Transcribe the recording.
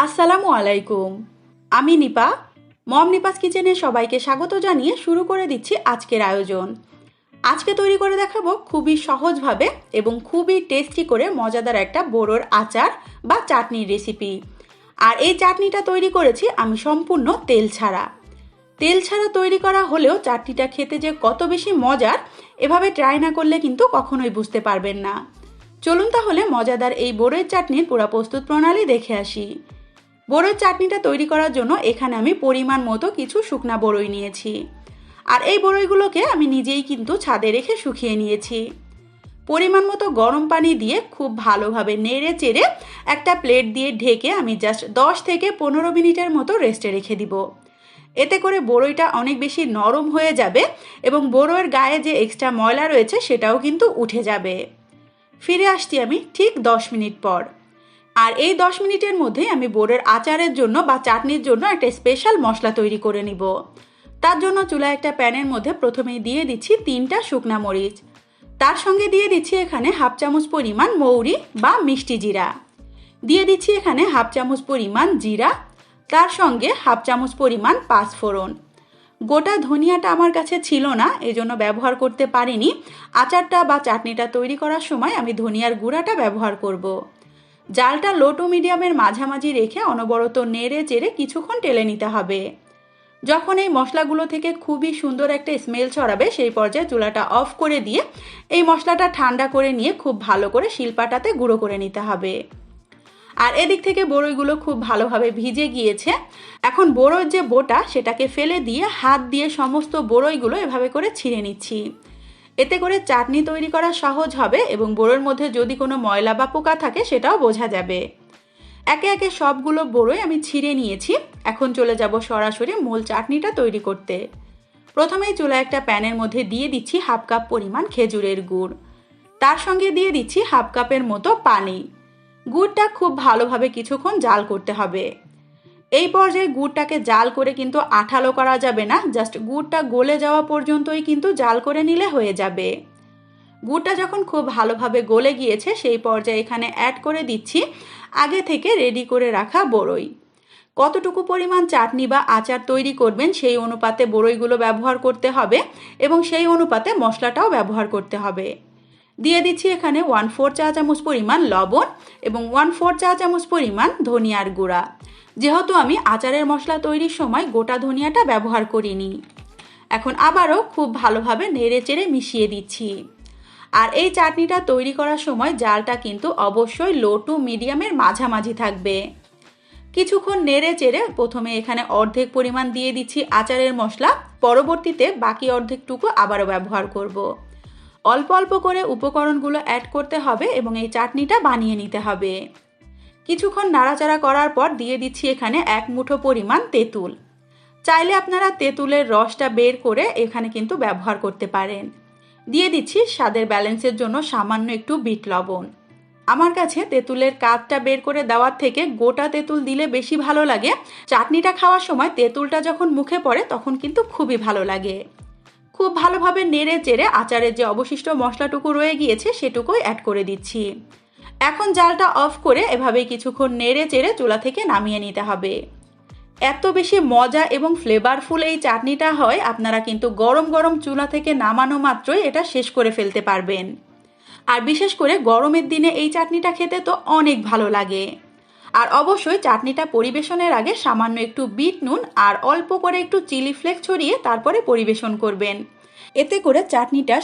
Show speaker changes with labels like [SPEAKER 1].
[SPEAKER 1] আসসালামু আলাইকুম। আমি নিপা। মম নিপাস কিচেনে সবাইকে স্বাগত জানিয়ে শুরু করে দিচ্ছি আজকের আয়োজন। আজকে তৈরি করে দেখাবো খুবই সহজভাবে এবং খুবই টেস্টি করে মজাদার একটা বড়োর আচার বা চাটনির রেসিপি। আর এই চাটনিটা তৈরি করেছি আমি সম্পূর্ণ তেল ছাড়া। তেল ছাড়া তৈরি করা হলেও চাটনিটা খেতে যে কত বেশি মজার, এভাবে ট্রাই না করলে কিন্তু কখনোই বুঝতে পারবেন না। চলুন তাহলে মজাদার এই বড়ইয়ের চাটনির পুরো প্রস্তুত প্রণালী দেখে আসি। বড়ইয়ের চাটনিটা তৈরি করার জন্য এখানে আমি পরিমাণ মতো কিছু শুকনা বড়ই নিয়েছি। আর এই বড়ইগুলোকে আমি নিজেই কিন্তু ছাদে রেখে শুকিয়ে নিয়েছি। পরিমাণ মতো গরম পানি দিয়ে খুব ভালোভাবে নেড়ে চেড়ে একটা প্লেট দিয়ে ঢেকে আমি জাস্ট 10 থেকে 15 মিনিটের মতো রেস্টে রেখে দিব। এতে করে বড়ইটা অনেক বেশি নরম হয়ে যাবে এবং বড়ইয়ের গায়ে যে এক্সট্রা ময়লা রয়েছে সেটাও কিন্তু উঠে যাবে। ফিরে আসছি আমি ঠিক 10 মিনিট পর। আর এই 10 মিনিটের মধ্যে আমি বড়ের আচারের জন্য বা চাটনির জন্য একটা স্পেশাল মশলা তৈরি করে নিব। তার জন্য চুলায় একটা প্যানের মধ্যে প্রথমেই দিয়ে দিচ্ছি 3টা শুকনা মরিচ। তার সঙ্গে দিয়ে দিচ্ছি এখানে হাফ চামচ পরিমাণ মৌরি বা মিষ্টি জিরা। দিয়ে দিচ্ছি এখানে হাফ চামচ পরিমাণ জিরা। তার সঙ্গে হাফ চামচ পরিমাণ পাঁচফোড়ন। গোটা ধনিয়াটা আমার কাছে ছিল না, এজন্য ব্যবহার করতে পারিনি। আচারটা বা চাটনিটা তৈরি করার সময় আমি ধনিয়ার গুঁড়াটা ব্যবহার করব। জালটা লো টু মিডিয়ামের মাঝামাঝি রেখে অনবরত নেড়ে চেড়ে কিছুক্ষণ টেলে নিতে হবে। যখন এই মশলাগুলো থেকে খুবই সুন্দর একটা স্মেল ছড়াবে সেই পর্যায়ে চুলাটা অফ করে দিয়ে এই মশলাটা ঠান্ডা করে নিয়ে খুব ভালো করে শিলপাটাতে গুঁড়ো করে নিতে হবে। আর এদিক থেকে বড়ইগুলো খুব ভালোভাবে ভিজে গিয়েছে। এখন বড়ইর যে বোটা সেটাকে ফেলে দিয়ে হাত দিয়ে সমস্ত বড়ইগুলো এভাবে করে ছিঁড়ে নিচ্ছি। এতে করে চাটনি তৈরি করা সহজ হবে এবং বড়ইয়ের মধ্যে যদি কোনো ময়লা বা পোকা থাকে সেটাও বোঝা যাবে। একে একে সবগুলো বড়ই আমি ছিঁড়ে নিয়েছি। এখন চলে যাব সরাসরি মূল চাটনিটা তৈরি করতে। প্রথমেই চুলায় একটা প্যানের মধ্যে দিয়ে দিচ্ছি হাফ কাপ পরিমাণ খেজুরের গুড়। তার সঙ্গে দিয়ে দিচ্ছি হাফ কাপের মতো পানি। গুড়টা খুব ভালোভাবে কিছুক্ষণ জাল করতে হবে। এই পর্যায়ে গুড়টাকে জাল করে কিন্তু আঠালো করা যাবে না, জাস্ট গুড়টা গলে যাওয়া পর্যন্তই কিন্তু জাল করে নিলে হয়ে যাবে। গুড়টা যখন খুব ভালোভাবে গলে গিয়েছে সেই পর্যায়ে এখানে অ্যাড করে দিচ্ছি আগে থেকে রেডি করে রাখা বড়ই। কতটুকু পরিমাণ চাটনি বা আচার তৈরি করবেন সেই অনুপাতে বড়ইগুলো ব্যবহার করতে হবে এবং সেই অনুপাতে মশলাটাও ব্যবহার করতে হবে। দিয়ে দিচ্ছি এখানে 1/4 চা চামচ পরিমাণ লবণ এবং 1/4 চা চামচ পরিমাণ ধনিয়ার গুঁড়া। যেহেতু আমি আচারের মশলা তৈরির সময় গোটা ধনিয়াটা ব্যবহার করিনি। এখন আবারও খুব ভালোভাবে নেড়ে চেড়ে মিশিয়ে দিচ্ছি। আর এই চাটনিটা তৈরি করার সময় জালটা কিন্তু অবশ্যই লো টু মিডিয়ামের মাঝামাঝি থাকবে। কিছুক্ষণ নেড়ে চেড়ে প্রথমে এখানে অর্ধেক পরিমাণ দিয়ে দিচ্ছি আচারের মশলা, পরবর্তীতে বাকি অর্ধেকটুকু আবারও ব্যবহার করব। অল্প অল্প করে উপকরণগুলো অ্যাড করতে হবে এবং এই চাটনিটা বানিয়ে নিতে হবে। কিছুক্ষণ নাড়াচাড়া করার পর দিয়ে দিচ্ছি এখানে 1 মুঠো পরিমাণ তেঁতুল। চাইলে আপনারা তেঁতুলের রসটা বের করে এখানে কিন্তু ব্যবহার করতে পারেন। দিয়ে দিচ্ছি স্বাদের ব্যালেন্সের জন্য সামান্য একটু বিট লবণ। আমার কাছে তেঁতুলের কাঠটা বের করে দেওয়ার থেকে গোটা তেঁতুল দিলে বেশি ভালো লাগে। চাটনিটা খাওয়ার সময় তেঁতুলটা যখন মুখে পড়ে তখন কিন্তু খুবই ভালো লাগে। খুব ভালোভাবে নেড়ে চেড়ে আচারের যে অবশিষ্ট মশলাটুকু রয়ে গিয়েছে সেটুকুই অ্যাড করে দিচ্ছি। এখন জালটা অফ করে এভাবেই কিছুক্ষণ নেড়ে চেড়ে চুলা থেকে নামিয়ে নিতে হবে। এত বেশি মজা এবং ফ্লেভারফুল এই চাটনিটা হয়, আপনারা কিন্তু গরম গরম চুলা থেকে নামানো মাত্রই এটা শেষ করে ফেলতে পারবেন। আর বিশেষ করে গরমের দিনে এই চাটনিটা খেতে তো অনেক ভালো লাগে। আর অবশ্যই চাটনিটা পরিবেশনের আগে সামান্য একটু বিট নুন আর অল্প করে একটু চিলি ফ্লেক্স ছড়িয়ে তারপরে পরিবেশন করবেন। এতে করে চাটনিটা